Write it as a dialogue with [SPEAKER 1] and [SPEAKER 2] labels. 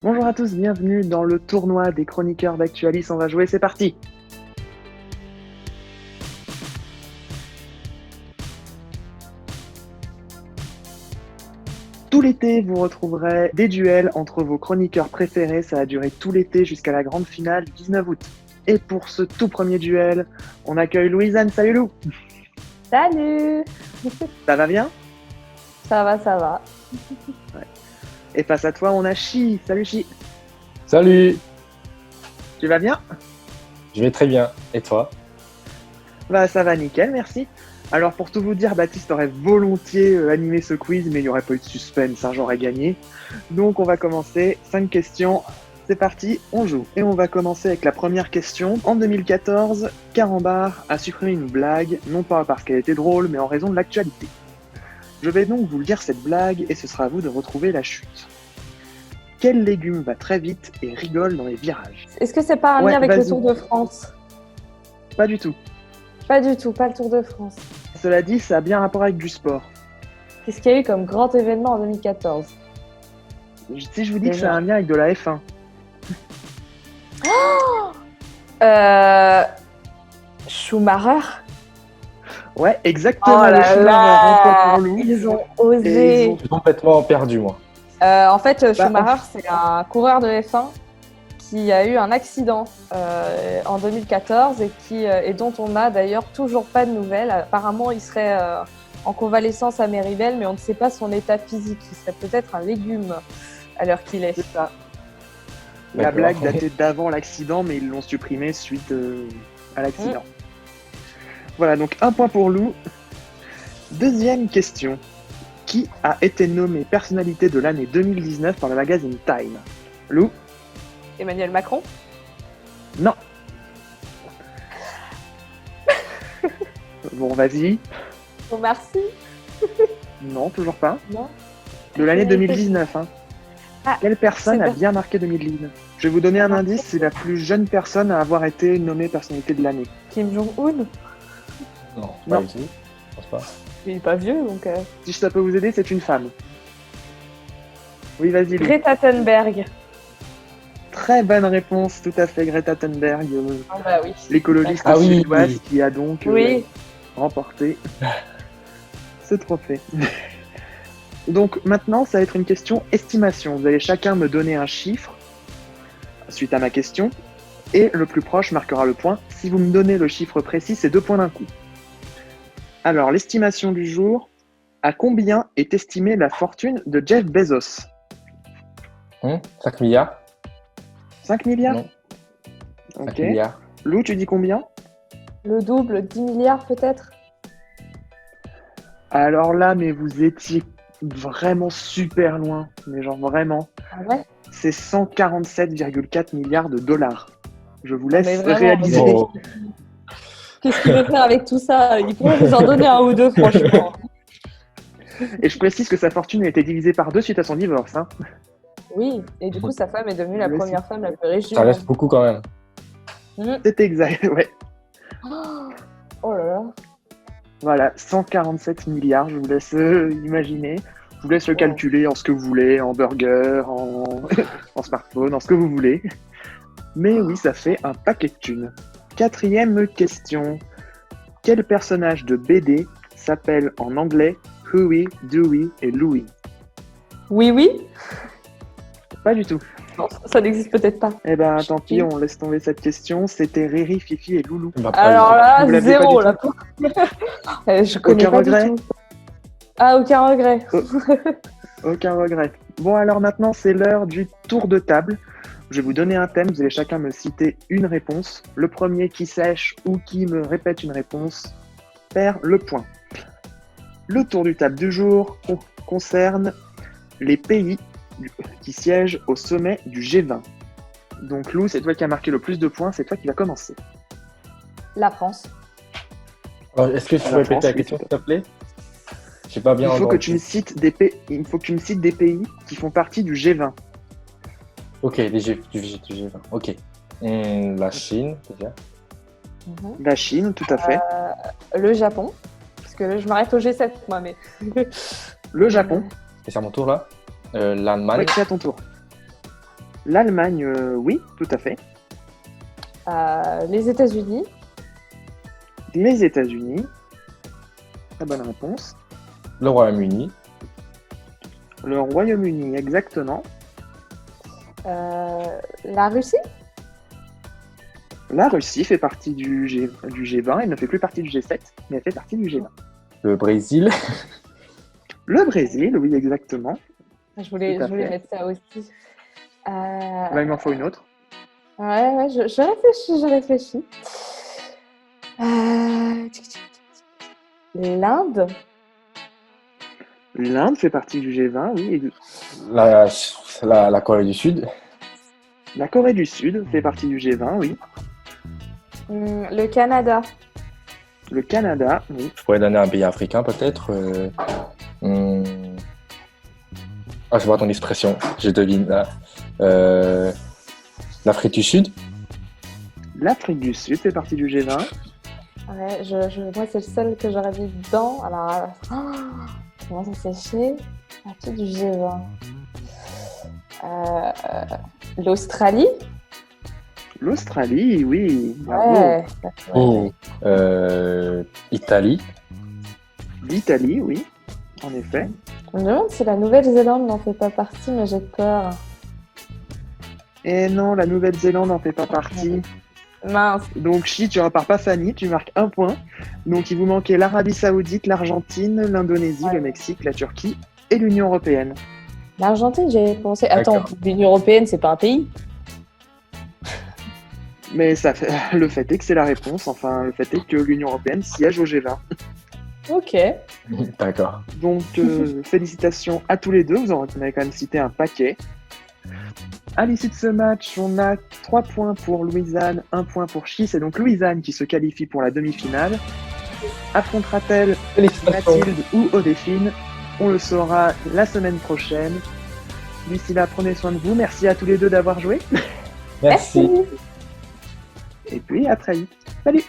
[SPEAKER 1] Bonjour à tous, bienvenue dans le tournoi des chroniqueurs d'Actualis. On va jouer, c'est parti! Tout l'été, vous retrouverez des duels entre vos chroniqueurs préférés. Ça a duré tout l'été jusqu'à la grande finale du 19 août. Et pour ce tout premier duel, on accueille Louisanne. Salut Lou!
[SPEAKER 2] Salut!
[SPEAKER 1] Ça va bien?
[SPEAKER 2] Ça va, ça va.
[SPEAKER 1] Ouais. Et face à toi, on a Chi. Salut Chi!
[SPEAKER 3] Salut!
[SPEAKER 1] Tu vas bien?
[SPEAKER 3] Je vais très bien. Et toi?
[SPEAKER 1] Bah ça va nickel, merci. Alors pour tout vous dire, Baptiste aurait volontiers animé ce quiz, mais il n'y aurait pas eu de suspense, hein, j'aurais gagné. Donc on va commencer, 5 questions, c'est parti, on joue. Et on va commencer avec la première question. En 2014, Carambar a supprimé une blague, non pas parce qu'elle était drôle, mais en raison de l'actualité. Je vais donc vous lire cette blague et ce sera à vous de retrouver la chute. Quel légume va très vite et rigole dans les virages?
[SPEAKER 2] Est-ce que c'est pas un
[SPEAKER 1] Ouais,
[SPEAKER 2] lien avec
[SPEAKER 1] vas-y.
[SPEAKER 2] le Tour de France?
[SPEAKER 1] Pas du tout.
[SPEAKER 2] Pas du tout, pas le Tour de France.
[SPEAKER 1] Cela dit, ça a bien rapport avec du sport.
[SPEAKER 2] Qu'est-ce qu'il y a eu comme grand événement en 2014?
[SPEAKER 1] Si je vous dis que ça a un lien avec de la F1.
[SPEAKER 2] Schumacher?
[SPEAKER 1] Ouais, exactement.
[SPEAKER 2] Oh
[SPEAKER 1] le
[SPEAKER 2] là
[SPEAKER 1] Schumacher
[SPEAKER 2] là,
[SPEAKER 1] remporte pour Lou.
[SPEAKER 2] ils ont
[SPEAKER 1] Et
[SPEAKER 2] osé.
[SPEAKER 1] ils ont-
[SPEAKER 3] Je suis complètement perdu, moi.
[SPEAKER 2] En fait,
[SPEAKER 1] Bah,
[SPEAKER 2] Schumacher, c'est un coureur de F1 qui a eu un accident en 2014 et dont on n'a d'ailleurs toujours pas de nouvelles. Apparemment, il serait en convalescence à Méribel, mais on ne sait pas son état physique. Il serait peut-être un légume à l'heure qu'il est.
[SPEAKER 1] C'est ça. La
[SPEAKER 3] D'accord.
[SPEAKER 1] blague datait d'avant l'accident, mais ils l'ont supprimée suite à l'accident. Voilà, donc un point pour Lou. Deuxième question. Qui a été nommé personnalité de l'année 2019 par le magazine Time? Lou?
[SPEAKER 2] Emmanuel Macron?
[SPEAKER 1] Non. Bon, vas-y.
[SPEAKER 2] Omar Sy?
[SPEAKER 1] Non, toujours pas.
[SPEAKER 2] Non.
[SPEAKER 1] De l'année 2019. Hein.
[SPEAKER 2] Ah,
[SPEAKER 1] Quelle personne
[SPEAKER 2] c'est
[SPEAKER 1] a
[SPEAKER 2] pas-
[SPEAKER 1] bien marqué 2019? Je vais vous donner un indice, c'est la plus jeune personne à avoir été nommée personnalité de l'année.
[SPEAKER 2] Kim Jong-un?
[SPEAKER 3] Non,
[SPEAKER 1] Non.
[SPEAKER 3] pas du tout. Je pense pas.
[SPEAKER 2] Il est pas vieux, donc...
[SPEAKER 1] Si ça peut vous aider, c'est une femme. Oui, vas-y, Lou.
[SPEAKER 2] Greta Thunberg.
[SPEAKER 1] Très bonne réponse, tout à fait, Greta Thunberg,
[SPEAKER 2] Ah bah oui.
[SPEAKER 1] l'écologiste
[SPEAKER 3] Ah oui,
[SPEAKER 1] suédoise
[SPEAKER 3] oui.
[SPEAKER 1] qui a donc
[SPEAKER 2] Oui.
[SPEAKER 1] remporté ce trophée. Donc maintenant, ça va être une question estimation. Vous allez chacun me donner un chiffre suite à ma question, et le plus proche marquera le point. Si vous me donnez le chiffre précis, c'est 2 points d'un coup. Alors, l'estimation du jour, à combien est estimée la fortune de Jeff Bezos?
[SPEAKER 3] 5 milliards?
[SPEAKER 1] 5 milliards?
[SPEAKER 3] Non, 5
[SPEAKER 1] Ok.
[SPEAKER 3] milliards.
[SPEAKER 1] Lou, tu dis combien?
[SPEAKER 2] Le double, 10 milliards peut-être?
[SPEAKER 1] Alors là, mais vous étiez vraiment super loin, mais genre vraiment.
[SPEAKER 2] Ah ouais?
[SPEAKER 1] C'est 147,4 milliards de dollars. Je vous laisse
[SPEAKER 2] Mais vraiment,
[SPEAKER 1] réaliser.
[SPEAKER 3] Oh.
[SPEAKER 2] Qu'est-ce qu'il veut faire avec tout ça? Il pourrait nous en donner un ou deux, franchement.
[SPEAKER 1] Et je précise que sa fortune a été divisée par 2 suite à son divorce. Hein.
[SPEAKER 2] Oui, et du coup, sa femme est devenue la
[SPEAKER 1] Oui,
[SPEAKER 2] première femme la plus riche du
[SPEAKER 3] Ça
[SPEAKER 2] monde.
[SPEAKER 3] reste beaucoup quand même.
[SPEAKER 1] C'est exact, ouais.
[SPEAKER 2] Oh là là.
[SPEAKER 1] Voilà, 147 milliards, je vous laisse imaginer. Je vous laisse le
[SPEAKER 2] Wow.
[SPEAKER 1] calculer en ce que vous voulez, en burger, en, en smartphone, en ce que vous voulez. Mais oui, ça fait un paquet de thunes. Quatrième question. Quel personnage de BD s'appelle en anglais Huey, Dewey et Louie?
[SPEAKER 2] Oui, oui?
[SPEAKER 1] Pas du tout.
[SPEAKER 2] Non, ça n'existe peut-être pas.
[SPEAKER 1] Eh ben, tant pis, on laisse tomber cette question. C'était Riri, Fifi et Loulou.
[SPEAKER 3] Bah, pas
[SPEAKER 2] Alors
[SPEAKER 3] du
[SPEAKER 2] là,
[SPEAKER 1] Vous l'aviez
[SPEAKER 2] zéro,
[SPEAKER 1] pas
[SPEAKER 2] là. Je connais
[SPEAKER 1] Aucun
[SPEAKER 2] pas
[SPEAKER 1] regret
[SPEAKER 2] du tout. Ah, aucun regret.
[SPEAKER 1] Aucun regret. Bon, alors maintenant, c'est l'heure du tour de table. Je vais vous donner un thème, vous allez chacun me citer une réponse. Le premier qui sèche ou qui me répète une réponse perd le point. Le tour du table du jour concerne les pays qui siègent au sommet du G20. Donc Lou, c'est toi qui as marqué le plus de points, c'est toi qui vas commencer.
[SPEAKER 2] La France.
[SPEAKER 3] tout. Alors, est-ce que tu peux
[SPEAKER 1] La
[SPEAKER 3] répéter
[SPEAKER 1] France,
[SPEAKER 3] la
[SPEAKER 1] oui,
[SPEAKER 3] question,
[SPEAKER 1] tout à
[SPEAKER 3] s'il te plaît? J'ai pas bien
[SPEAKER 1] Il faut que
[SPEAKER 3] entendu.
[SPEAKER 1] tu me cites des pays, il faut que tu me cites des pays qui font partie du G20.
[SPEAKER 3] Ok, du G20. Ok. La Chine, déjà.
[SPEAKER 1] La Chine, tout à fait.
[SPEAKER 2] Le Japon. Parce que là, je m'arrête au G7, moi, mais...
[SPEAKER 1] Le Japon.
[SPEAKER 3] Et c'est à mon tour là. L'Allemagne.
[SPEAKER 1] Oui, c'est à ton tour. L'Allemagne, oui, tout à fait.
[SPEAKER 2] Les États-Unis.
[SPEAKER 1] Les États-Unis. La bonne réponse.
[SPEAKER 3] Le Royaume-Uni.
[SPEAKER 1] Le Royaume-Uni, exactement.
[SPEAKER 2] La Russie.
[SPEAKER 1] La Russie fait partie du G20. Elle ne fait plus partie du G7, mais elle fait partie du G20.
[SPEAKER 3] Le Brésil.
[SPEAKER 1] Le Brésil, oui, exactement.
[SPEAKER 2] Je voulais
[SPEAKER 1] Tout à fait.
[SPEAKER 2] mettre ça aussi.
[SPEAKER 1] Là, il m'en faut une autre.
[SPEAKER 2] Ouais, je réfléchis. L'Inde.
[SPEAKER 1] L'Inde fait partie du G20, oui.
[SPEAKER 3] La Corée du Sud.
[SPEAKER 1] La Corée du Sud fait partie du G20, oui.
[SPEAKER 2] Le Canada.
[SPEAKER 1] Le Canada, oui.
[SPEAKER 3] Je pourrais donner un pays africain peut-être. Ah, je vois ton expression, je devine là. L'Afrique du Sud.
[SPEAKER 1] L'Afrique du Sud fait partie du G20.
[SPEAKER 2] Ouais, moi, c'est le seul que j'aurais mis dedans. Alors, comment ça s'est fait? Partie du G20. L'Australie.
[SPEAKER 1] L'Australie, oui. Bravo.
[SPEAKER 2] Ouais.
[SPEAKER 3] Oh. Italie.
[SPEAKER 1] L'Italie, oui. En effet.
[SPEAKER 2] Je me demande si la Nouvelle-Zélande n'en fait pas partie, mais j'ai peur.
[SPEAKER 1] Et non, la Nouvelle-Zélande n'en fait pas partie.
[SPEAKER 2] Mince.
[SPEAKER 1] Donc, Chi, tu repars pas Fanny, tu marques 1 point. Donc, il vous manquait l'Arabie Saoudite, l'Argentine, l'Indonésie, le Mexique, la Turquie et l'Union Européenne.
[SPEAKER 2] L'Argentine, j'ai pensé. Attends,
[SPEAKER 3] D'accord.
[SPEAKER 2] l'Union Européenne, c'est pas un pays?
[SPEAKER 1] Mais ça fait... le fait est que c'est la réponse. Enfin, le fait est que l'Union Européenne siège au G20.
[SPEAKER 2] Ok.
[SPEAKER 3] D'accord.
[SPEAKER 1] Donc, félicitations à tous les deux. Vous en avez quand même cité un paquet. À l'issue de ce match, on a 3 points pour Louisanne, 1 point pour Chi. C'est donc Louisanne qui se qualifie pour la demi-finale. Affrontera-t-elle Mathilde ou Odéphine? On le saura la semaine prochaine. D'ici là, prenez soin de vous. Merci à tous les deux d'avoir joué.
[SPEAKER 3] Merci.
[SPEAKER 1] Et puis, à très vite. Salut!